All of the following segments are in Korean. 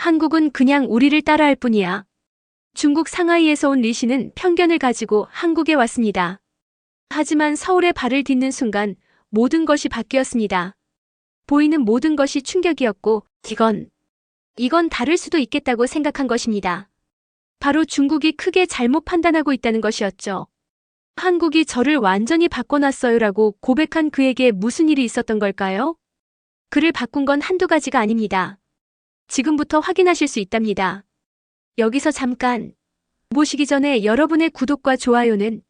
한국은 그냥 우리를 따라할 뿐이야. 중국 상하이에서 온 리 씨는 편견을 가지고 한국에 왔습니다. 하지만 서울에 발을 딛는 순간 모든 것이 바뀌었습니다. 보이는 모든 것이 충격이었고 이건 다를 수도 있겠다고 생각한 것입니다. 바로 중국이 크게 잘못 판단하고 있다는 것이었죠. 한국이 저를 완전히 바꿔놨어요라고 고백한 그에게 무슨 일이 있었던 걸까요? 그를 바꾼 건 한두 가지가 아닙니다. 지금부터 확인하실 수 있답니다. 여기서 잠깐 보시기 전에 여러분의 구독과 좋아요는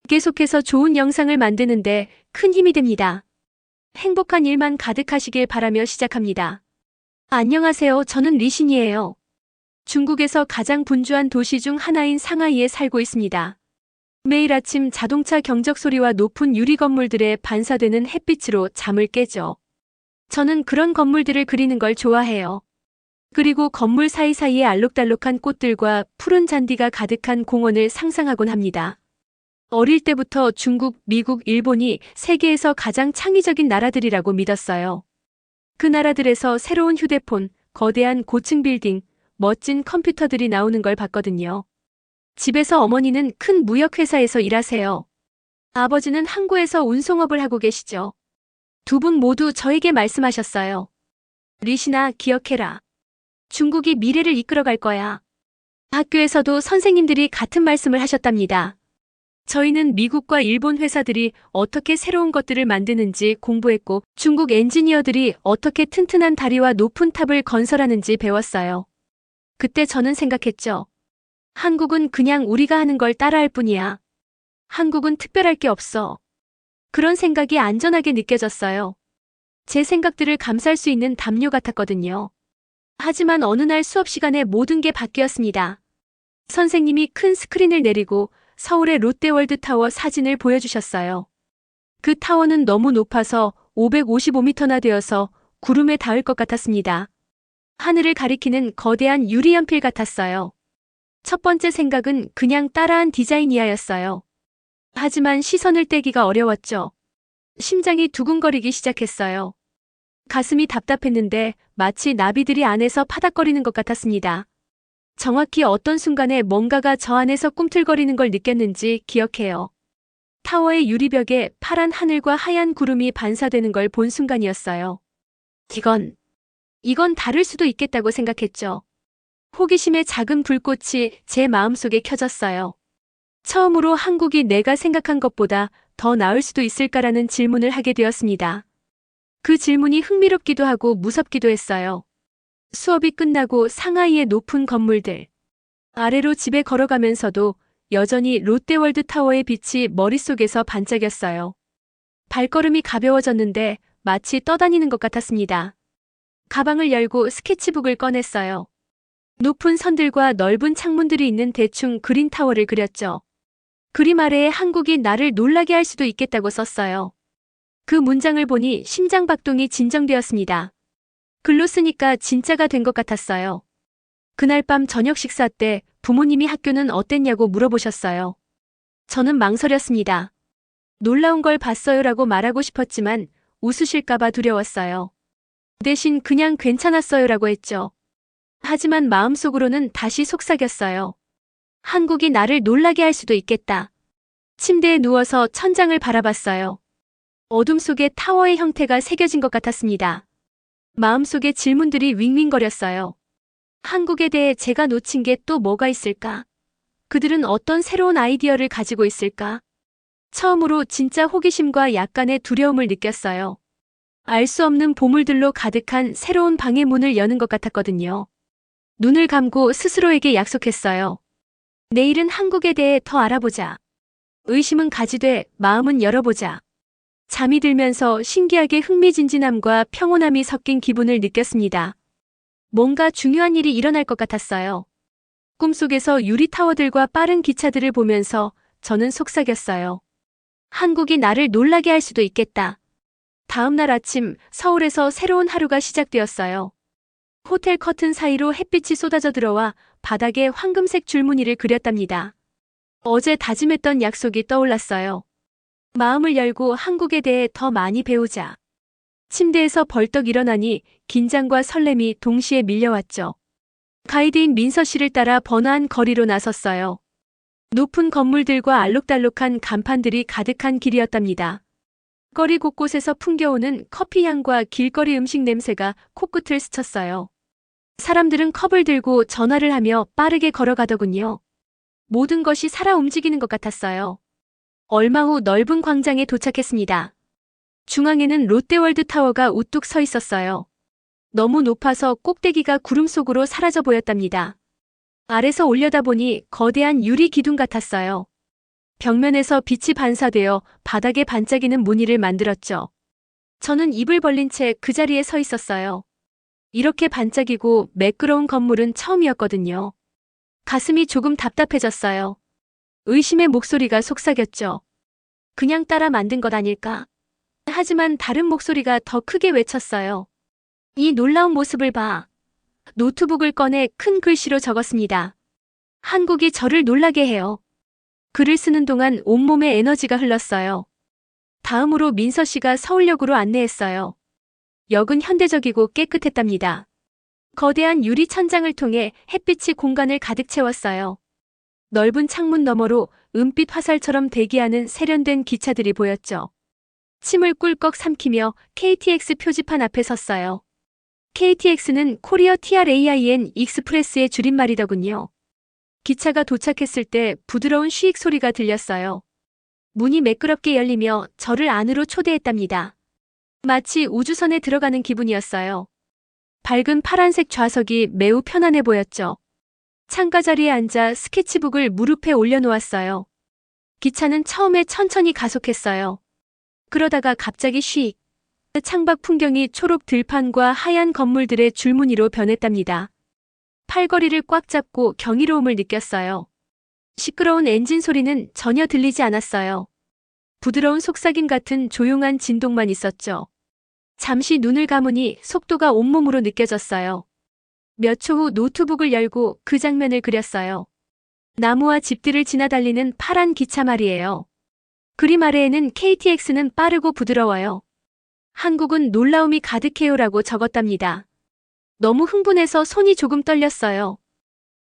계속해서 좋은 영상을 만드는데 큰 힘이 됩니다. 행복한 일만 가득하시길 바라며 시작합니다. 안녕하세요. 저는 리신이에요. 중국에서 가장 분주한 도시 중 하나인 상하이에 살고 있습니다. 매일 아침 자동차 경적 소리와 높은 유리 건물들에 반사되는 햇빛으로 잠을 깨죠. 저는 그런 건물들을 그리는 걸 좋아해요. 그리고 건물 사이사이에 알록달록한 꽃들과 푸른 잔디가 가득한 공원을 상상하곤 합니다. 어릴 때부터 중국, 미국, 일본이 세계에서 가장 창의적인 나라들이라고 믿었어요. 그 나라들에서 새로운 휴대폰, 거대한 고층 빌딩, 멋진 컴퓨터들이 나오는 걸 봤거든요. 집에서 어머니는 큰 무역회사에서 일하세요. 아버지는 항구에서 운송업을 하고 계시죠. 두 분 모두 저에게 말씀하셨어요. 리신아, 기억해라. 중국이 미래를 이끌어갈 거야. 학교에서도 선생님들이 같은 말씀을 하셨답니다. 저희는 미국과 일본 회사들이 어떻게 새로운 것들을 만드는지 공부했고 중국 엔지니어들이 어떻게 튼튼한 다리와 높은 탑을 건설하는지 배웠어요. 그때 저는 생각했죠. 한국은 그냥 우리가 하는 걸 따라할 뿐이야. 한국은 특별할 게 없어. 그런 생각이 안전하게 느껴졌어요. 제 생각들을 감쌀 수 있는 담요 같았거든요. 하지만 어느 날 수업 시간에 모든 게 바뀌었습니다. 선생님이 큰 스크린을 내리고 서울의 롯데월드 타워 사진을 보여주셨어요. 그 타워는 너무 높아서 555m나 되어서 구름에 닿을 것 같았습니다. 하늘을 가리키는 거대한 유리연필 같았어요. 첫 번째 생각은 그냥 따라한 디자인이야였어요. 하지만 시선을 떼기가 어려웠죠. 심장이 두근거리기 시작했어요. 가슴이 답답했는데 마치 나비들이 안에서 파닥거리는 것 같았습니다. 정확히 어떤 순간에 뭔가가 저 안에서 꿈틀거리는 걸 느꼈는지 기억해요. 타워의 유리벽에 파란 하늘과 하얀 구름이 반사되는 걸 본 순간이었어요. 이건 다를 수도 있겠다고 생각했죠. 호기심의 작은 불꽃이 제 마음속에 켜졌어요. 처음으로 한국이 내가 생각한 것보다 더 나을 수도 있을까라는 질문을 하게 되었습니다. 그 질문이 흥미롭기도 하고 무섭기도 했어요. 수업이 끝나고 상하이의 높은 건물들. 아래로 집에 걸어가면서도 여전히 롯데월드 타워의 빛이 머릿속에서 반짝였어요. 발걸음이 가벼워졌는데 마치 떠다니는 것 같았습니다. 가방을 열고 스케치북을 꺼냈어요. 높은 선들과 넓은 창문들이 있는 대충 그린 타워를 그렸죠. 그림 아래에 한국이 나를 놀라게 할 수도 있겠다고 썼어요. 그 문장을 보니 심장박동이 진정되었습니다. 글로 쓰니까 진짜가 된 것 같았어요. 그날 밤 저녁 식사 때 부모님이 학교는 어땠냐고 물어보셨어요. 저는 망설였습니다. 놀라운 걸 봤어요라고 말하고 싶었지만 웃으실까봐 두려웠어요. 대신 그냥 괜찮았어요라고 했죠. 하지만 마음속으로는 다시 속삭였어요. 한국이 나를 놀라게 할 수도 있겠다. 침대에 누워서 천장을 바라봤어요. 어둠 속에 타워의 형태가 새겨진 것 같았습니다. 마음속에 질문들이 윙윙거렸어요. 한국에 대해 제가 놓친 게 또 뭐가 있을까? 그들은 어떤 새로운 아이디어를 가지고 있을까? 처음으로 진짜 호기심과 약간의 두려움을 느꼈어요. 알 수 없는 보물들로 가득한 새로운 방의 문을 여는 것 같았거든요. 눈을 감고 스스로에게 약속했어요. 내일은 한국에 대해 더 알아보자. 의심은 가지되 마음은 열어보자. 잠이 들면서 신기하게 흥미진진함과 평온함이 섞인 기분을 느꼈습니다. 뭔가 중요한 일이 일어날 것 같았어요. 꿈속에서 유리타워들과 빠른 기차들을 보면서 저는 속삭였어요. 한국이 나를 놀라게 할 수도 있겠다. 다음 날 아침 서울에서 새로운 하루가 시작되었어요. 호텔 커튼 사이로 햇빛이 쏟아져 들어와 바닥에 황금색 줄무늬를 그렸답니다. 어제 다짐했던 약속이 떠올랐어요. 마음을 열고 한국에 대해 더 많이 배우자. 침대에서 벌떡 일어나니 긴장과 설렘이 동시에 밀려왔죠. 가이드인 민서 씨를 따라 번화한 거리로 나섰어요. 높은 건물들과 알록달록한 간판들이 가득한 길이었답니다. 거리 곳곳에서 풍겨오는 커피 향과 길거리 음식 냄새가 코끝을 스쳤어요. 사람들은 컵을 들고 전화를 하며 빠르게 걸어가더군요. 모든 것이 살아 움직이는 것 같았어요. 얼마 후 넓은 광장에 도착했습니다. 중앙에는 롯데월드 타워가 우뚝 서 있었어요. 너무 높아서 꼭대기가 구름 속으로 사라져 보였답니다. 아래서 올려다보니 거대한 유리 기둥 같았어요. 벽면에서 빛이 반사되어 바닥에 반짝이는 무늬를 만들었죠. 저는 입을 벌린 채 그 자리에 서 있었어요. 이렇게 반짝이고 매끄러운 건물은 처음이었거든요. 가슴이 조금 답답해졌어요. 의심의 목소리가 속삭였죠. 그냥 따라 만든 것 아닐까? 하지만 다른 목소리가 더 크게 외쳤어요. 이 놀라운 모습을 봐. 노트북을 꺼내 큰 글씨로 적었습니다. 한국이 저를 놀라게 해요. 글을 쓰는 동안 온몸에 에너지가 흘렀어요. 다음으로 민서 씨가 서울역으로 안내했어요. 역은 현대적이고 깨끗했답니다. 거대한 유리 천장을 통해 햇빛이 공간을 가득 채웠어요. 넓은 창문 너머로 은빛 화살처럼 대기하는 세련된 기차들이 보였죠. 침을 꿀꺽 삼키며 KTX 표지판 앞에 섰어요. KTX는 코리어 TRAIN 익스프레스의 줄임말이더군요. 기차가 도착했을 때 부드러운 쉬익 소리가 들렸어요. 문이 매끄럽게 열리며 저를 안으로 초대했답니다. 마치 우주선에 들어가는 기분이었어요. 밝은 파란색 좌석이 매우 편안해 보였죠. 창가 자리에 앉아 스케치북을 무릎에 올려놓았어요. 기차는 처음에 천천히 가속했어요. 그러다가 갑자기 쉬익. 창밖 풍경이 초록 들판과 하얀 건물들의 줄무늬로 변했답니다. 팔걸이를 꽉 잡고 경이로움을 느꼈어요. 시끄러운 엔진 소리는 전혀 들리지 않았어요. 부드러운 속삭임 같은 조용한 진동만 있었죠. 잠시 눈을 감으니 속도가 온몸으로 느껴졌어요. 몇 초 후 노트북을 열고 그 장면을 그렸어요. 나무와 집들을 지나 달리는 파란 기차 말이에요. 그림 아래에는 KTX는 빠르고 부드러워요. 한국은 놀라움이 가득해요라고 적었답니다. 너무 흥분해서 손이 조금 떨렸어요.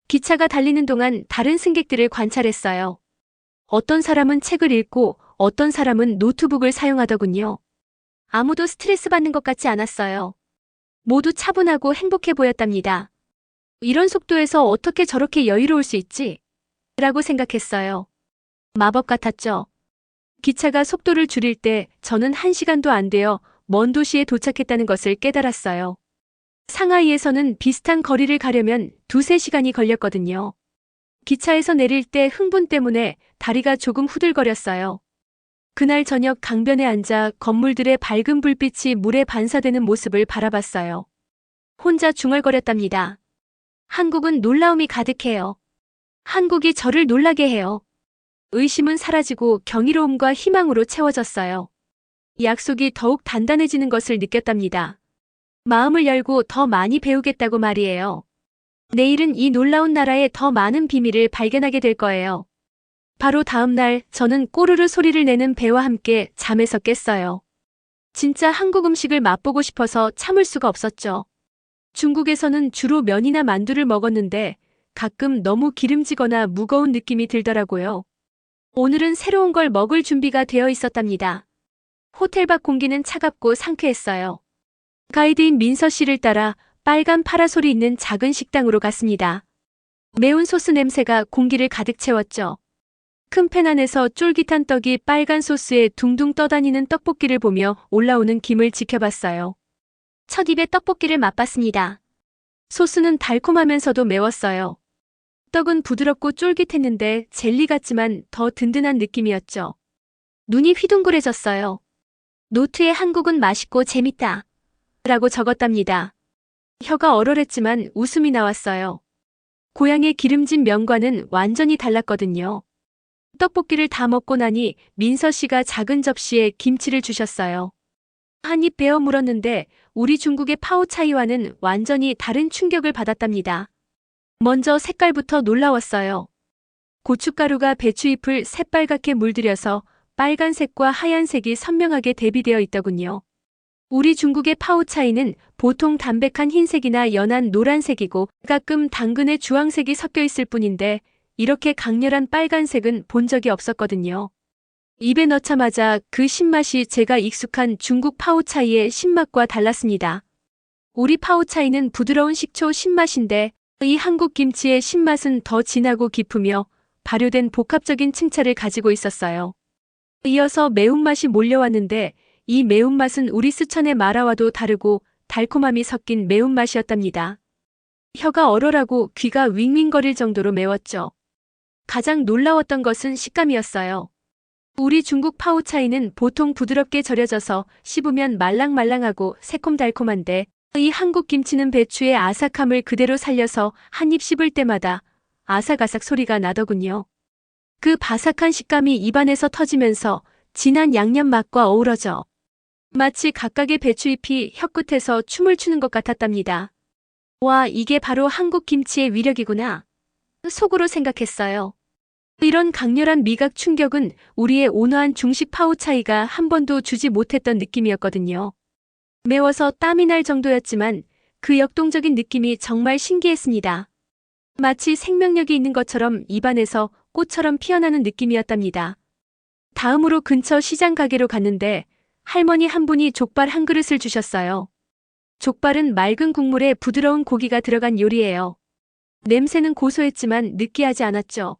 기차가 달리는 동안 다른 승객들을 관찰했어요. 어떤 사람은 책을 읽고 어떤 사람은 노트북을 사용하더군요. 아무도 스트레스 받는 것 같지 않았어요. 모두 차분하고 행복해 보였답니다. 이런 속도에서 어떻게 저렇게 여유로울 수 있지? 라고 생각했어요. 마법 같았죠. 기차가 속도를 줄일 때 저는 1시간도 안 되어 먼 도시에 도착했다는 것을 깨달았어요. 상하이에서는 비슷한 거리를 가려면 2~3시간이 걸렸거든요. 기차에서 내릴 때 흥분 때문에 다리가 조금 후들거렸어요. 그날 저녁 강변에 앉아 건물들의 밝은 불빛이 물에 반사되는 모습을 바라봤어요. 혼자 중얼거렸답니다. 한국은 놀라움이 가득해요. 한국이 저를 놀라게 해요. 의심은 사라지고 경이로움과 희망으로 채워졌어요. 약속이 더욱 단단해지는 것을 느꼈답니다. 마음을 열고 더 많이 배우겠다고 말이에요. 내일은 이 놀라운 나라의 더 많은 비밀을 발견하게 될 거예요. 바로 다음 날 저는 꼬르르 소리를 내는 배와 함께 잠에서 깼어요. 진짜 한국 음식을 맛보고 싶어서 참을 수가 없었죠. 중국에서는 주로 면이나 만두를 먹었는데 가끔 너무 기름지거나 무거운 느낌이 들더라고요. 오늘은 새로운 걸 먹을 준비가 되어 있었답니다. 호텔 밖 공기는 차갑고 상쾌했어요. 가이드인 민서 씨를 따라 빨간 파라솔이 있는 작은 식당으로 갔습니다. 매운 소스 냄새가 공기를 가득 채웠죠. 큰 팬 안에서 쫄깃한 떡이 빨간 소스에 둥둥 떠다니는 떡볶이를 보며 올라오는 김을 지켜봤어요. 첫 입에 떡볶이를 맛봤습니다. 소스는 달콤하면서도 매웠어요. 떡은 부드럽고 쫄깃했는데 젤리 같지만 더 든든한 느낌이었죠. 눈이 휘둥그레졌어요. 노트에 한국은 맛있고 재밌다 라고 적었답니다. 혀가 얼얼했지만 웃음이 나왔어요. 고향의 기름진 면과는 완전히 달랐거든요. 떡볶이를 다 먹고 나니 민서 씨가 작은 접시에 김치를 주셨어요. 한 입 베어 물었는데 우리 중국의 파오차이와는 완전히 다른 충격을 받았답니다. 먼저 색깔부터 놀라웠어요. 고춧가루가 배추잎을 새빨갛게 물들여서 빨간색과 하얀색이 선명하게 대비되어 있더군요. 우리 중국의 파오차이는 보통 담백한 흰색이나 연한 노란색이고 가끔 당근의 주황색이 섞여 있을 뿐인데 이렇게 강렬한 빨간색은 본 적이 없었거든요. 입에 넣자마자 그 신맛이 제가 익숙한 중국 파오차이의 신맛과 달랐습니다. 우리 파오차이는 부드러운 식초 신맛인데 이 한국 김치의 신맛은 더 진하고 깊으며 발효된 복합적인 층차를 가지고 있었어요. 이어서 매운맛이 몰려왔는데 이 매운맛은 우리 쓰촨의 마라와도 다르고 달콤함이 섞인 매운맛이었답니다. 혀가 얼얼하고 귀가 윙윙거릴 정도로 매웠죠. 가장 놀라웠던 것은 식감이었어요. 우리 중국 파오차이는 보통 부드럽게 절여져서 씹으면 말랑말랑하고 새콤달콤한데 이 한국 김치는 배추의 아삭함을 그대로 살려서 한 입 씹을 때마다 아삭아삭 소리가 나더군요. 그 바삭한 식감이 입안에서 터지면서 진한 양념 맛과 어우러져 마치 각각의 배추잎이 혀끝에서 춤을 추는 것 같았답니다. 와, 이게 바로 한국 김치의 위력이구나. 속으로 생각했어요. 이런 강렬한 미각 충격은 우리의 온화한 중식 파오차이가 한 번도 주지 못했던 느낌이었거든요. 매워서 땀이 날 정도였지만 그 역동적인 느낌이 정말 신기했습니다. 마치 생명력이 있는 것처럼 입안에서 꽃처럼 피어나는 느낌이었답니다. 다음으로 근처 시장 가게로 갔는데 할머니 한 분이 족발 한 그릇을 주셨어요. 족발은 맑은 국물에 부드러운 고기가 들어간 요리예요. 냄새는 고소했지만 느끼하지 않았죠.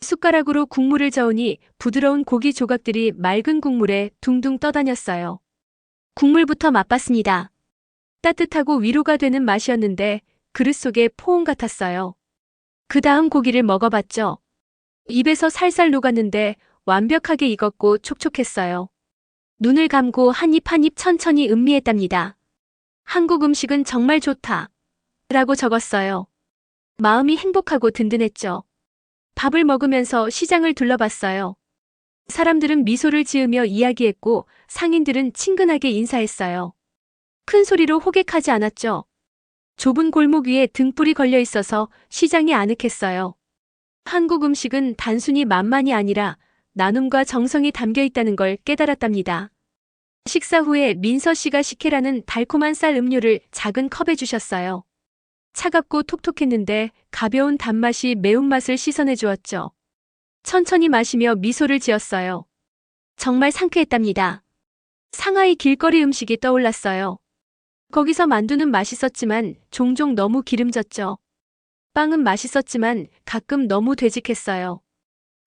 숟가락으로 국물을 저으니 부드러운 고기 조각들이 맑은 국물에 둥둥 떠다녔어요. 국물부터 맛봤습니다. 따뜻하고 위로가 되는 맛이었는데 그릇 속에 포옹 같았어요. 그 다음 고기를 먹어봤죠. 입에서 살살 녹았는데 완벽하게 익었고 촉촉했어요. 눈을 감고 한 입 한 입 천천히 음미했답니다. 한국 음식은 정말 좋다. 라고 적었어요. 마음이 행복하고 든든했죠. 밥을 먹으면서 시장을 둘러봤어요. 사람들은 미소를 지으며 이야기했고 상인들은 친근하게 인사했어요. 큰 소리로 호객하지 않았죠. 좁은 골목 위에 등불이 걸려 있어서 시장이 아늑했어요. 한국 음식은 단순히 맛만이 아니라 나눔과 정성이 담겨 있다는 걸 깨달았답니다. 식사 후에 민서 씨가 식혜라는 달콤한 쌀 음료를 작은 컵에 주셨어요. 차갑고 톡톡했는데 가벼운 단맛이 매운맛을 씻어내 주었죠. 천천히 마시며 미소를 지었어요. 정말 상쾌했답니다. 상하이 길거리 음식이 떠올랐어요. 거기서 만두는 맛있었지만 종종 너무 기름졌죠. 빵은 맛있었지만 가끔 너무 되직했어요.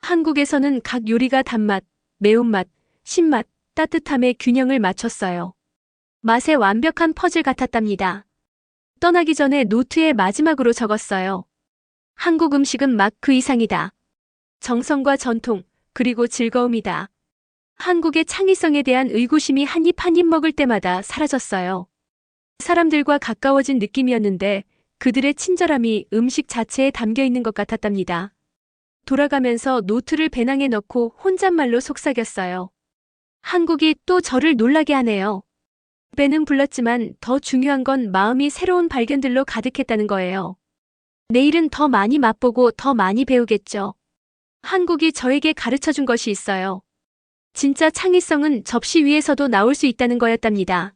한국에서는 각 요리가 단맛, 매운맛, 신맛, 따뜻함의 균형을 맞췄어요. 맛의 완벽한 퍼즐 같았답니다. 떠나기 전에 노트에 마지막으로 적었어요. 한국 음식은 맛 그 이상이다. 정성과 전통, 그리고 즐거움이다. 한국의 창의성에 대한 의구심이 한 입 한 입 먹을 때마다 사라졌어요. 사람들과 가까워진 느낌이었는데 그들의 친절함이 음식 자체에 담겨 있는 것 같았답니다. 돌아가면서 노트를 배낭에 넣고 혼잣말로 속삭였어요. 한국이 또 저를 놀라게 하네요. 배는 불렀지만 더 중요한 건 마음이 새로운 발견들로 가득했다는 거예요. 내일은 더 많이 맛보고 더 많이 배우겠죠. 한국이 저에게 가르쳐준 것이 있어요. 진짜 창의성은 접시 위에서도 나올 수 있다는 거였답니다.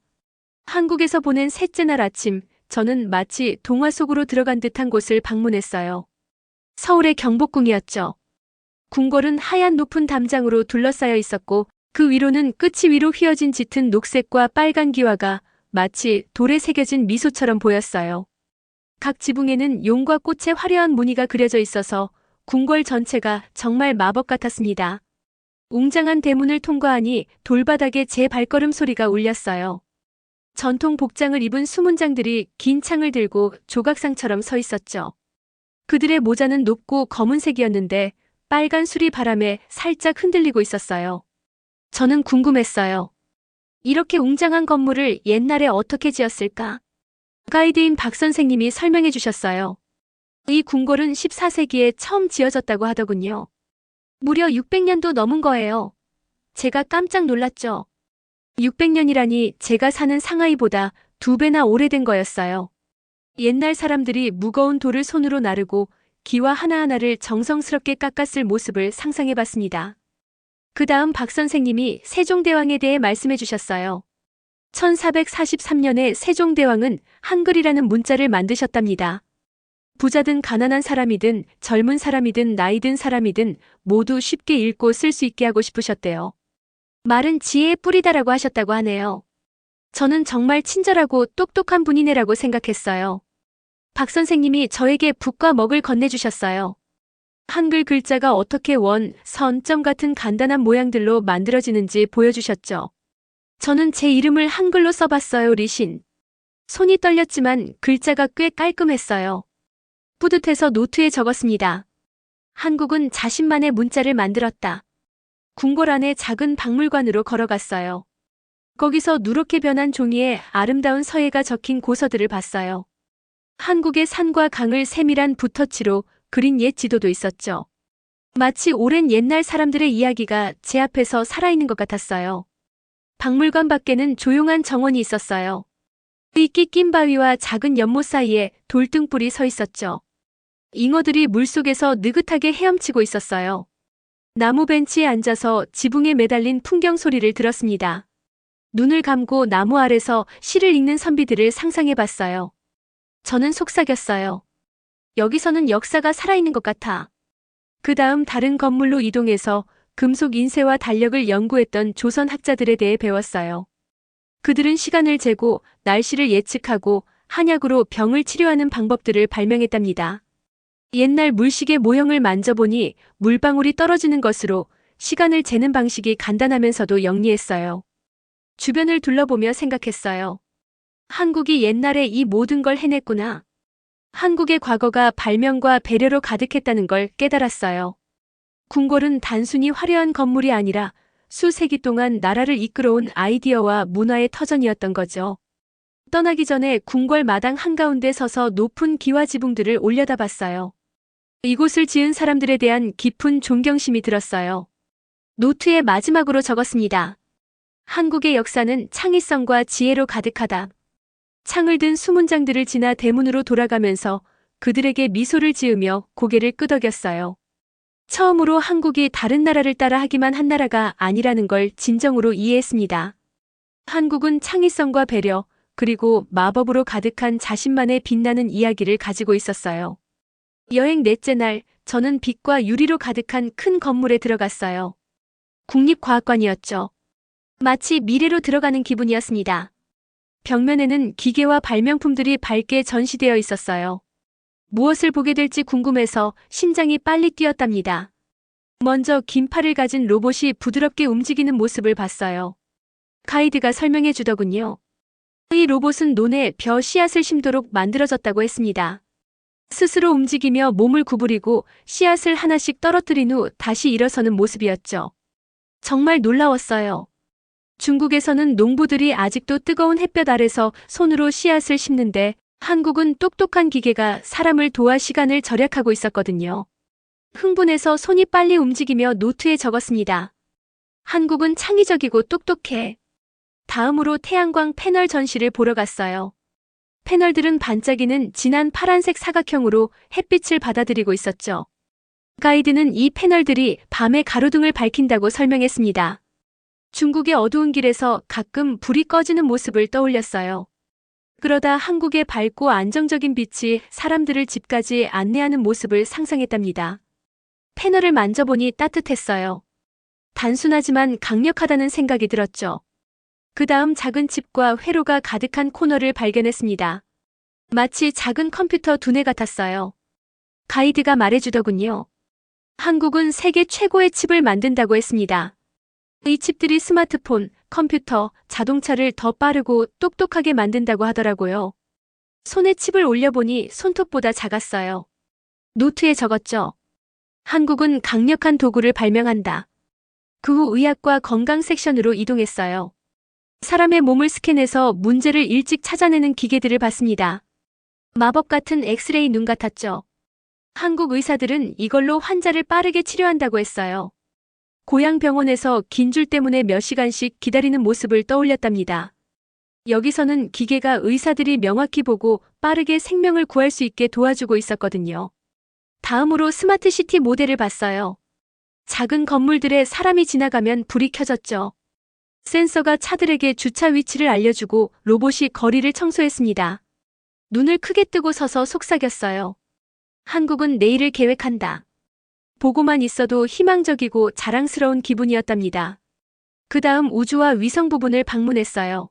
한국에서 보낸 셋째 날 아침, 저는 마치 동화 속으로 들어간 듯한 곳을 방문했어요. 서울의 경복궁이었죠. 궁궐은 하얀 높은 담장으로 둘러싸여 있었고 그 위로는 끝이 위로 휘어진 짙은 녹색과 빨간 기와가 마치 돌에 새겨진 미소처럼 보였어요. 각 지붕에는 용과 꽃의 화려한 무늬가 그려져 있어서 궁궐 전체가 정말 마법 같았습니다. 웅장한 대문을 통과하니 돌바닥에 제 발걸음 소리가 울렸어요. 전통 복장을 입은 수문장들이 긴 창을 들고 조각상처럼 서 있었죠. 그들의 모자는 높고 검은색이었는데 빨간 술이 바람에 살짝 흔들리고 있었어요. 저는 궁금했어요. 이렇게 웅장한 건물을 옛날에 어떻게 지었을까? 가이드인 박 선생님이 설명해 주셨어요. 이 궁궐은 14세기에 처음 지어졌다고 하더군요. 무려 600년도 넘은 거예요. 제가 깜짝 놀랐죠. 600년이라니 제가 사는 상하이보다 2배나 오래된 거였어요. 옛날 사람들이 무거운 돌을 손으로 나르고 기와 하나하나를 정성스럽게 깎았을 모습을 상상해 봤습니다. 그 다음 박 선생님이 세종대왕에 대해 말씀해 주셨어요. 1443년에 세종대왕은 한글이라는 문자를 만드셨답니다. 부자든 가난한 사람이든 젊은 사람이든 나이 든 사람이든 모두 쉽게 읽고 쓸 수 있게 하고 싶으셨대요. 말은 지혜의 뿌리다라고 하셨다고 하네요. 저는 정말 친절하고 똑똑한 분이네라고 생각했어요. 박 선생님이 저에게 붓과 먹을 건네주셨어요. 한글 글자가 어떻게 원, 선, 점 같은 간단한 모양들로 만들어지는지 보여주셨죠. 저는 제 이름을 한글로 써봤어요, 리신. 손이 떨렸지만 글자가 꽤 깔끔했어요. 뿌듯해서 노트에 적었습니다. 한국은 자신만의 문자를 만들었다. 궁궐 안에 작은 박물관으로 걸어갔어요. 거기서 누렇게 변한 종이에 아름다운 서예가 적힌 고서들을 봤어요. 한국의 산과 강을 세밀한 붓터치로 그린 옛 지도도 있었죠. 마치 오랜 옛날 사람들의 이야기가 제 앞에서 살아있는 것 같았어요. 박물관 밖에는 조용한 정원이 있었어요. 이끼 낀 바위와 작은 연못 사이에 돌등불이 서 있었죠. 잉어들이 물속에서 느긋하게 헤엄치고 있었어요. 나무 벤치에 앉아서 지붕에 매달린 풍경 소리를 들었습니다. 눈을 감고 나무 아래서 시를 읽는 선비들을 상상해봤어요. 저는 속삭였어요. 여기서는 역사가 살아있는 것 같아. 그 다음 다른 건물로 이동해서 금속 인쇄와 달력을 연구했던 조선 학자들에 대해 배웠어요. 그들은 시간을 재고 날씨를 예측하고 한약으로 병을 치료하는 방법들을 발명했답니다. 옛날 물시계 모형을 만져보니 물방울이 떨어지는 것으로 시간을 재는 방식이 간단하면서도 영리했어요. 주변을 둘러보며 생각했어요. 한국이 옛날에 이 모든 걸 해냈구나. 한국의 과거가 발명과 배려로 가득했다는 걸 깨달았어요. 궁궐은 단순히 화려한 건물이 아니라 수세기 동안 나라를 이끌어온 아이디어와 문화의 터전이었던 거죠. 떠나기 전에 궁궐 마당 한가운데 서서 높은 기와 지붕들을 올려다봤어요. 이곳을 지은 사람들에 대한 깊은 존경심이 들었어요. 노트에 마지막으로 적었습니다. 한국의 역사는 창의성과 지혜로 가득하다. 창을 든 수문장들을 지나 대문으로 돌아가면서 그들에게 미소를 지으며 고개를 끄덕였어요. 처음으로 한국이 다른 나라를 따라 하기만 한 나라가 아니라는 걸 진정으로 이해했습니다. 한국은 창의성과 배려, 그리고 마법으로 가득한 자신만의 빛나는 이야기를 가지고 있었어요. 여행 넷째 날, 저는 빛과 유리로 가득한 큰 건물에 들어갔어요. 국립과학관이었죠. 마치 미래로 들어가는 기분이었습니다. 벽면에는 기계와 발명품들이 밝게 전시되어 있었어요. 무엇을 보게 될지 궁금해서 심장이 빨리 뛰었답니다. 먼저 긴 팔을 가진 로봇이 부드럽게 움직이는 모습을 봤어요. 가이드가 설명해 주더군요. 이 로봇은 논에 벼 씨앗을 심도록 만들어졌다고 했습니다. 스스로 움직이며 몸을 구부리고 씨앗을 하나씩 떨어뜨린 후 다시 일어서는 모습이었죠. 정말 놀라웠어요. 중국에서는 농부들이 아직도 뜨거운 햇볕 아래서 손으로 씨앗을 심는데 한국은 똑똑한 기계가 사람을 도와 시간을 절약하고 있었거든요. 흥분해서 손이 빨리 움직이며 노트에 적었습니다. 한국은 창의적이고 똑똑해. 다음으로 태양광 패널 전시를 보러 갔어요. 패널들은 반짝이는 진한 파란색 사각형으로 햇빛을 받아들이고 있었죠. 가이드는 이 패널들이 밤에 가로등을 밝힌다고 설명했습니다. 중국의 어두운 길에서 가끔 불이 꺼지는 모습을 떠올렸어요. 그러다 한국의 밝고 안정적인 빛이 사람들을 집까지 안내하는 모습을 상상했답니다. 패널을 만져보니 따뜻했어요. 단순하지만 강력하다는 생각이 들었죠. 그 다음 작은 칩과 회로가 가득한 코너를 발견했습니다. 마치 작은 컴퓨터 두뇌 같았어요. 가이드가 말해주더군요. 한국은 세계 최고의 칩을 만든다고 했습니다. 이 칩들이 스마트폰, 컴퓨터, 자동차를 더 빠르고 똑똑하게 만든다고 하더라고요. 손에 칩을 올려보니 손톱보다 작았어요. 노트에 적었죠. 한국은 강력한 도구를 발명한다. 그 후 의학과 건강 섹션으로 이동했어요. 사람의 몸을 스캔해서 문제를 일찍 찾아내는 기계들을 봤습니다. 마법 같은 엑스레이 눈 같았죠. 한국 의사들은 이걸로 환자를 빠르게 치료한다고 했어요. 고향 병원에서 긴 줄 때문에 몇 시간씩 기다리는 모습을 떠올렸답니다. 여기서는 기계가 의사들이 명확히 보고 빠르게 생명을 구할 수 있게 도와주고 있었거든요. 다음으로 스마트 시티 모델을 봤어요. 작은 건물들에 사람이 지나가면 불이 켜졌죠. 센서가 차들에게 주차 위치를 알려주고 로봇이 거리를 청소했습니다. 눈을 크게 뜨고 서서 속삭였어요. 한국은 내일을 계획한다. 보고만 있어도 희망적이고 자랑스러운 기분이었답니다. 그 다음 우주와 위성 부분을 방문했어요.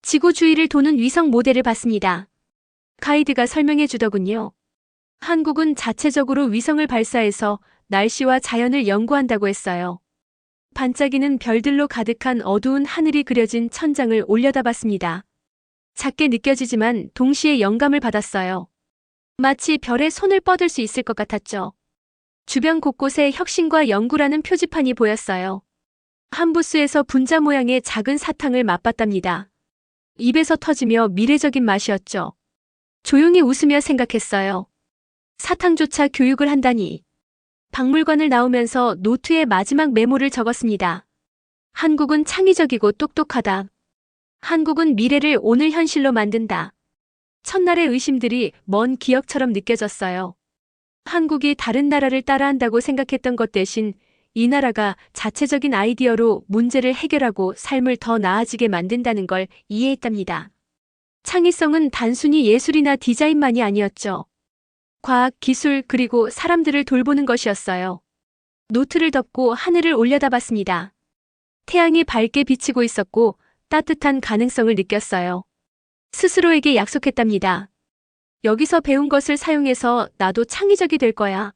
지구 주위를 도는 위성 모델을 봤습니다. 가이드가 설명해 주더군요. 한국은 자체적으로 위성을 발사해서 날씨와 자연을 연구한다고 했어요. 반짝이는 별들로 가득한 어두운 하늘이 그려진 천장을 올려다봤습니다. 작게 느껴지지만 동시에 영감을 받았어요. 마치 별에 손을 뻗을 수 있을 것 같았죠. 주변 곳곳에 혁신과 연구라는 표지판이 보였어요. 한 부스에서 분자 모양의 작은 사탕을 맛봤답니다. 입에서 터지며 미래적인 맛이었죠. 조용히 웃으며 생각했어요. 사탕조차 교육을 한다니. 박물관을 나오면서 노트에 마지막 메모를 적었습니다. 한국은 창의적이고 똑똑하다. 한국은 미래를 오늘 현실로 만든다. 첫날의 의심들이 먼 기억처럼 느껴졌어요. 한국이 다른 나라를 따라한다고 생각했던 것 대신 이 나라가 자체적인 아이디어로 문제를 해결하고 삶을 더 나아지게 만든다는 걸 이해했답니다. 창의성은 단순히 예술이나 디자인만이 아니었죠. 과학, 기술, 그리고 사람들을 돌보는 것이었어요. 노트를 덮고 하늘을 올려다봤습니다. 태양이 밝게 비치고 있었고 따뜻한 가능성을 느꼈어요. 스스로에게 약속했답니다. 여기서 배운 것을 사용해서 나도 창의적이 될 거야.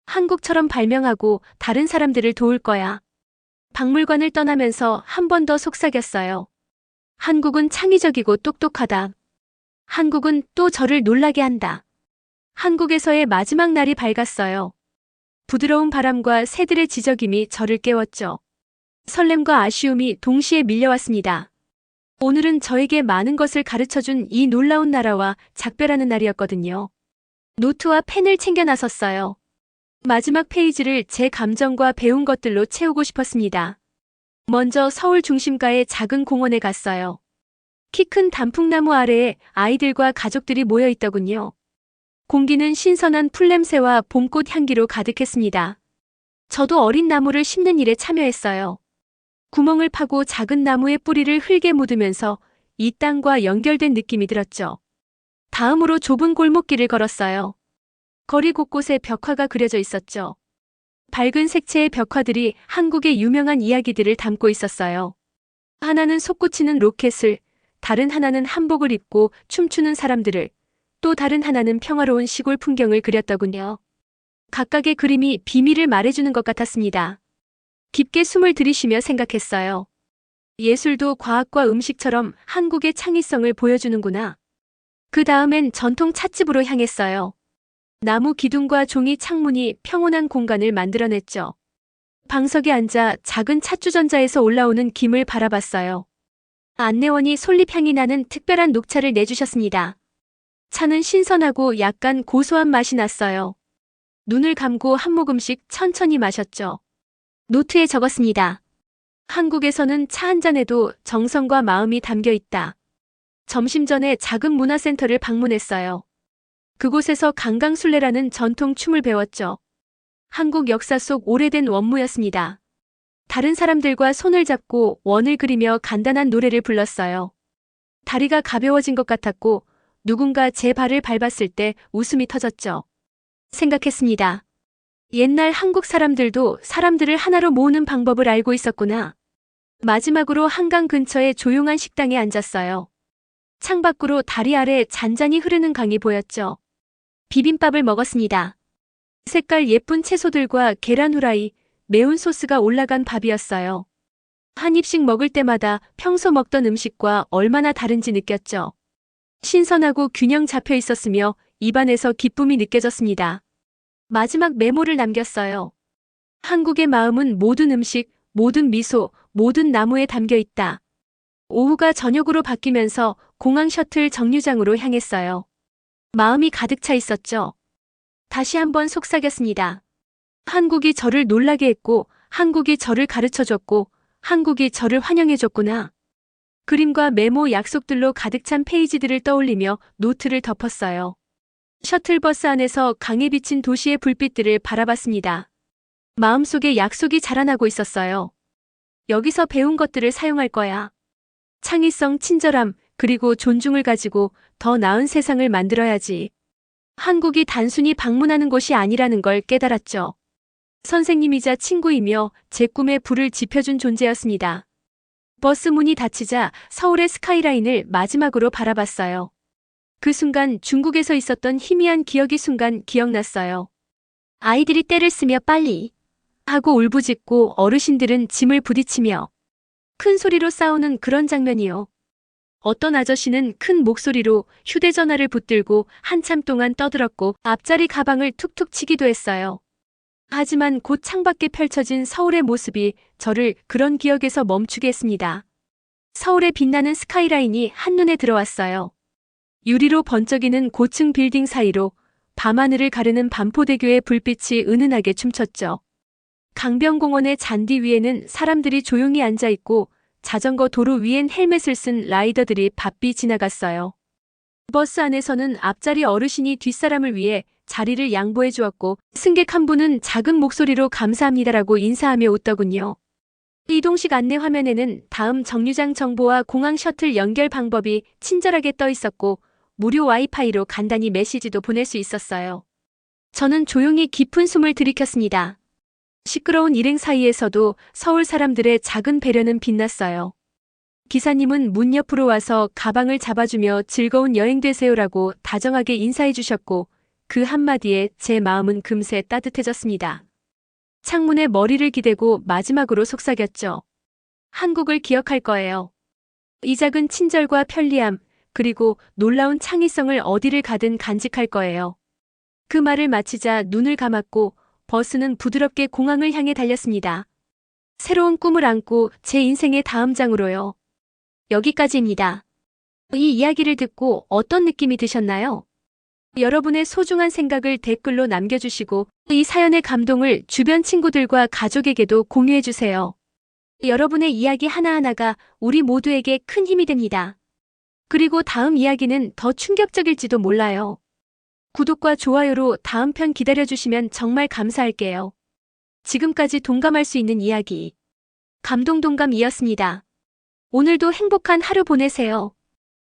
한국처럼 발명하고 다른 사람들을 도울 거야. 박물관을 떠나면서 한 번 더 속삭였어요. 한국은 창의적이고 똑똑하다. 한국은 또 저를 놀라게 한다. 한국에서의 마지막 날이 밝았어요. 부드러운 바람과 새들의 지저귐이 저를 깨웠죠. 설렘과 아쉬움이 동시에 밀려왔습니다. 오늘은 저에게 많은 것을 가르쳐준 이 놀라운 나라와 작별하는 날이었거든요. 노트와 펜을 챙겨 나섰어요. 마지막 페이지를 제 감정과 배운 것들로 채우고 싶었습니다. 먼저 서울 중심가의 작은 공원에 갔어요. 키 큰 단풍나무 아래에 아이들과 가족들이 모여 있더군요. 공기는 신선한 풀냄새와 봄꽃 향기로 가득했습니다. 저도 어린 나무를 심는 일에 참여했어요. 구멍을 파고 작은 나무의 뿌리를 흙에 묻으면서 이 땅과 연결된 느낌이 들었죠. 다음으로 좁은 골목길을 걸었어요. 거리 곳곳에 벽화가 그려져 있었죠. 밝은 색채의 벽화들이 한국의 유명한 이야기들을 담고 있었어요. 하나는 솟구치는 로켓을, 다른 하나는 한복을 입고 춤추는 사람들을, 또 다른 하나는 평화로운 시골 풍경을 그렸더군요. 각각의 그림이 비밀을 말해주는 것 같았습니다. 깊게 숨을 들이쉬며 생각했어요. 예술도 과학과 음식처럼 한국의 창의성을 보여주는구나. 그 다음엔 전통 찻집으로 향했어요. 나무 기둥과 종이 창문이 평온한 공간을 만들어냈죠. 방석에 앉아 작은 찻주전자에서 올라오는 김을 바라봤어요. 안내원이 솔잎향이 나는 특별한 녹차를 내주셨습니다. 차는 신선하고 약간 고소한 맛이 났어요. 눈을 감고 한 모금씩 천천히 마셨죠. 노트에 적었습니다. 한국에서는 차 한 잔에도 정성과 마음이 담겨 있다. 점심 전에 작은 문화센터를 방문했어요. 그곳에서 강강술래라는 전통 춤을 배웠죠. 한국 역사 속 오래된 원무였습니다. 다른 사람들과 손을 잡고 원을 그리며 간단한 노래를 불렀어요. 다리가 가벼워진 것 같았고 누군가 제 발을 밟았을 때 웃음이 터졌죠. 생각했습니다. 옛날 한국 사람들도 사람들을 하나로 모으는 방법을 알고 있었구나. 마지막으로 한강 근처의 조용한 식당에 앉았어요. 창밖으로 다리 아래 잔잔히 흐르는 강이 보였죠. 비빔밥을 먹었습니다. 색깔 예쁜 채소들과 계란 후라이, 매운 소스가 올라간 밥이었어요. 한 입씩 먹을 때마다 평소 먹던 음식과 얼마나 다른지 느꼈죠. 신선하고 균형 잡혀 있었으며 입안에서 기쁨이 느껴졌습니다. 마지막 메모를 남겼어요. 한국의 마음은 모든 음식, 모든 미소, 모든 나무에 담겨 있다. 오후가 저녁으로 바뀌면서 공항 셔틀 정류장으로 향했어요. 마음이 가득 차 있었죠. 다시 한번 속삭였습니다. 한국이 저를 놀라게 했고, 한국이 저를 가르쳐줬고, 한국이 저를 환영해줬구나. 그림과 메모 약속들로 가득 찬 페이지들을 떠올리며 노트를 덮었어요. 셔틀버스 안에서 강에 비친 도시의 불빛들을 바라봤습니다. 마음속에 약속이 자라나고 있었어요. 여기서 배운 것들을 사용할 거야. 창의성, 친절함, 그리고 존중을 가지고 더 나은 세상을 만들어야지. 한국이 단순히 방문하는 곳이 아니라는 걸 깨달았죠. 선생님이자 친구이며 제 꿈에 불을 지펴준 존재였습니다. 버스 문이 닫히자 서울의 스카이라인을 마지막으로 바라봤어요. 그 순간 중국에서 있었던 희미한 기억이 순간 기억났어요. 아이들이 떼를 쓰며 빨리 하고 울부짖고 어르신들은 짐을 부딪히며 큰 소리로 싸우는 그런 장면이요. 어떤 아저씨는 큰 목소리로 휴대전화를 붙들고 한참 동안 떠들었고 앞자리 가방을 툭툭 치기도 했어요. 하지만 곧 창밖에 펼쳐진 서울의 모습이 저를 그런 기억에서 멈추게 했습니다. 서울의 빛나는 스카이라인이 한눈에 들어왔어요. 유리로 번쩍이는 고층 빌딩 사이로 밤하늘을 가르는 반포대교의 불빛이 은은하게 춤췄죠. 강변공원의 잔디 위에는 사람들이 조용히 앉아있고 자전거 도로 위엔 헬멧을 쓴 라이더들이 바삐 지나갔어요. 버스 안에서는 앞자리 어르신이 뒷사람을 위해 자리를 양보해 주었고 승객 한 분은 작은 목소리로 감사합니다라고 인사하며 웃더군요. 이동식 안내 화면에는 다음 정류장 정보와 공항 셔틀 연결 방법이 친절하게 떠 있었고 무료 와이파이로 간단히 메시지도 보낼 수 있었어요. 저는 조용히 깊은 숨을 들이켰습니다. 시끄러운 일행 사이에서도 서울 사람들의 작은 배려는 빛났어요. 기사님은 문 옆으로 와서 가방을 잡아주며 즐거운 여행 되세요라고 다정하게 인사해 주셨고 그 한마디에 제 마음은 금세 따뜻해졌습니다. 창문에 머리를 기대고 마지막으로 속삭였죠. 한국을 기억할 거예요. 이 작은 친절과 편리함, 그리고 놀라운 창의성을 어디를 가든 간직할 거예요. 그 말을 마치자 눈을 감았고 버스는 부드럽게 공항을 향해 달렸습니다. 새로운 꿈을 안고 제 인생의 다음 장으로요. 여기까지입니다. 이 이야기를 듣고 어떤 느낌이 드셨나요? 여러분의 소중한 생각을 댓글로 남겨주시고 이 사연의 감동을 주변 친구들과 가족에게도 공유해주세요. 여러분의 이야기 하나하나가 우리 모두에게 큰 힘이 됩니다. 그리고 다음 이야기는 더 충격적일지도 몰라요. 구독과 좋아요로 다음 편 기다려주시면 정말 감사할게요. 지금까지 동감할 수 있는 이야기 감동동감이었습니다. 오늘도 행복한 하루 보내세요.